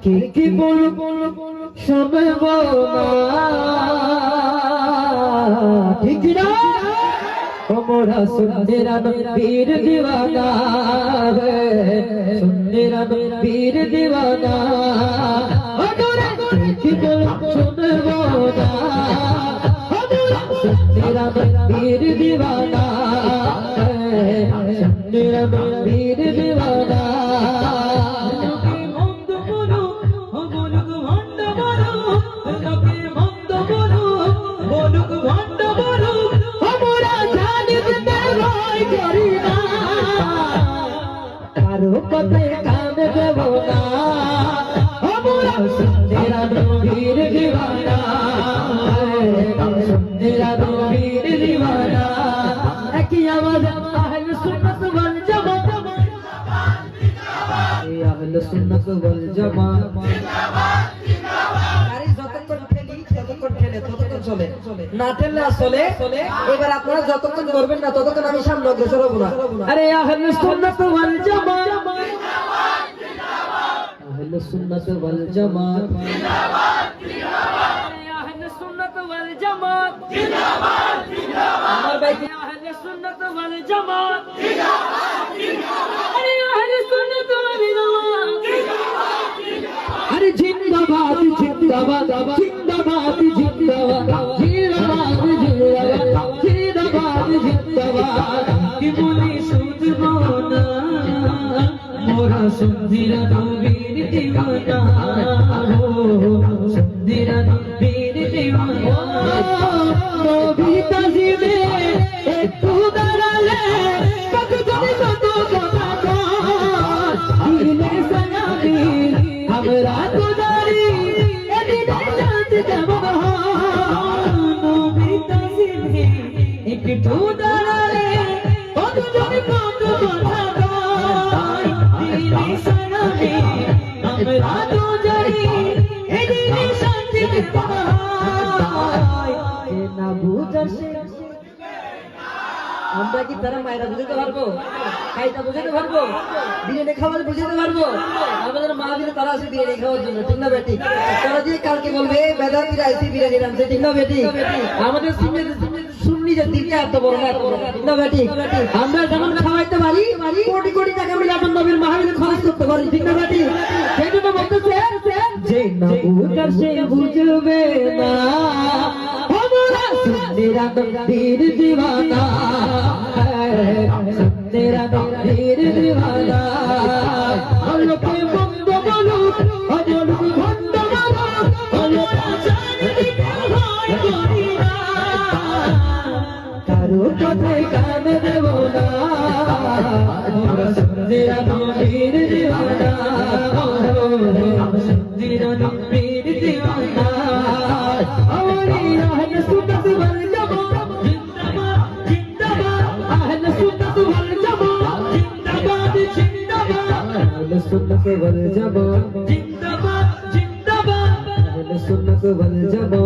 কি বলবো শুনবো না ঠিক না মোরা সুন্দেরা বীর দিওয়ানা সুন্দেরা বীর দিওয়ানা কি বলবো শুনবো না সুন্দেরা বীর দিওয়ানা সুন্দেরা বীর দিওয়ানা কথায় কান দেব না আমরা সুন্দেরা বীর দিওয়ানা সুন্দেরা বীর দিওয়ানা একই আওয়াজ আহলে সুন্নাত ওয়াল জামাত এই আহলে সুন্নাত ওয়াল জামাত গাড়ি যতক্ষণ ঠেলে ততক্ষণ চলে না ঠেললে আসলে এবার আপনারা যতক্ষণ করবেন না ততক্ষণ আমি সামনে অগ্রসর হব না আরে আহলে সুন্নাত ওয়াল জামাত আহলে সুন্নাত ওয়াল জামাত জিন্দাবাদ জিন্দাবাদ আহলে সুন্নাত ওয়াল জামাত জিন্দাবাদ জিন্দাবাদ আমার ভাই আহলে সুন্নাত ওয়াল জামাত জিন্দাবাদ জিন্দাবাদ আরে আহলে সুন্নাত ওয়াল জামাত জিন্দাবাদ জিন্দাবাদ আরে জিন্দাবাদ জিন্দাবাদ জিন্দাবাদ জিন্দাবাদ জিন্দাবাদ জিন্দাবাদ জিন্দাবাদ কি বলি শুনবো না মোরা সুন্দেরা বীর দিওয়ানা সুন্দেরা বীর দিওয়ানা নবী তাজিমে একটু দাঁড়ালে কত কত কথা দিলে সালামি আমরা তো দাঁড়ি এদিকে জানতে যাব নবী তাজিমে একটু দাঁড়ালে কত কথা আমরা তো জানি এদিকে শান্তি পাই না বুঝার আমরা কি তারা মায়েরা বুঝতে পারবো খাইটা বুঝতে পারবো বিরিয়ানি খাওয়ার বুঝতে পারবো আমাদের মা বিলে তারা আছে বিরিয়ানি খাওয়ার জন্য ঠিক না বেটি তারা দিয়ে কালকে বলবে বেদান্তিরা আইসি বিরিয়ানি রাঁধছে ঠিক না বেটি আমাদের সুন্নি যে দিকে এত বড় না ঠিক না বেটি আমরা যখন খাওয়াইতে পারি কোটি কোটি টাকা আমরা যখন নবীর মাহফিলে খরচ করতে পারি ঠিক না বেটি সেই জন্য বলতেছে যে না বুঝার সে বুঝবে না আমরা সুন্নিরা বীর দিওয়ানা সুন্দেরা বীর দিওয়ানা লোকে বন্ধ বলুক অবলুক ভণ্ড বলুক কারো কথায় কান দেব না আমরা সুন্দেরা বীর দিওয়ানা সুন্দেরা বীর দিওয়ানা আহলে সুন্নাত ওয়াল জামাত জিন্দাবাদ আহলে সুন্নাত ওয়াল জামাত জিন্দাবাদ জিন্দাবাদ আহলে সুন্নাত ওয়াল জামাত জিন্দাবাদ জিন্দাবাদ আহলে সুন্নাত ওয়াল জামাত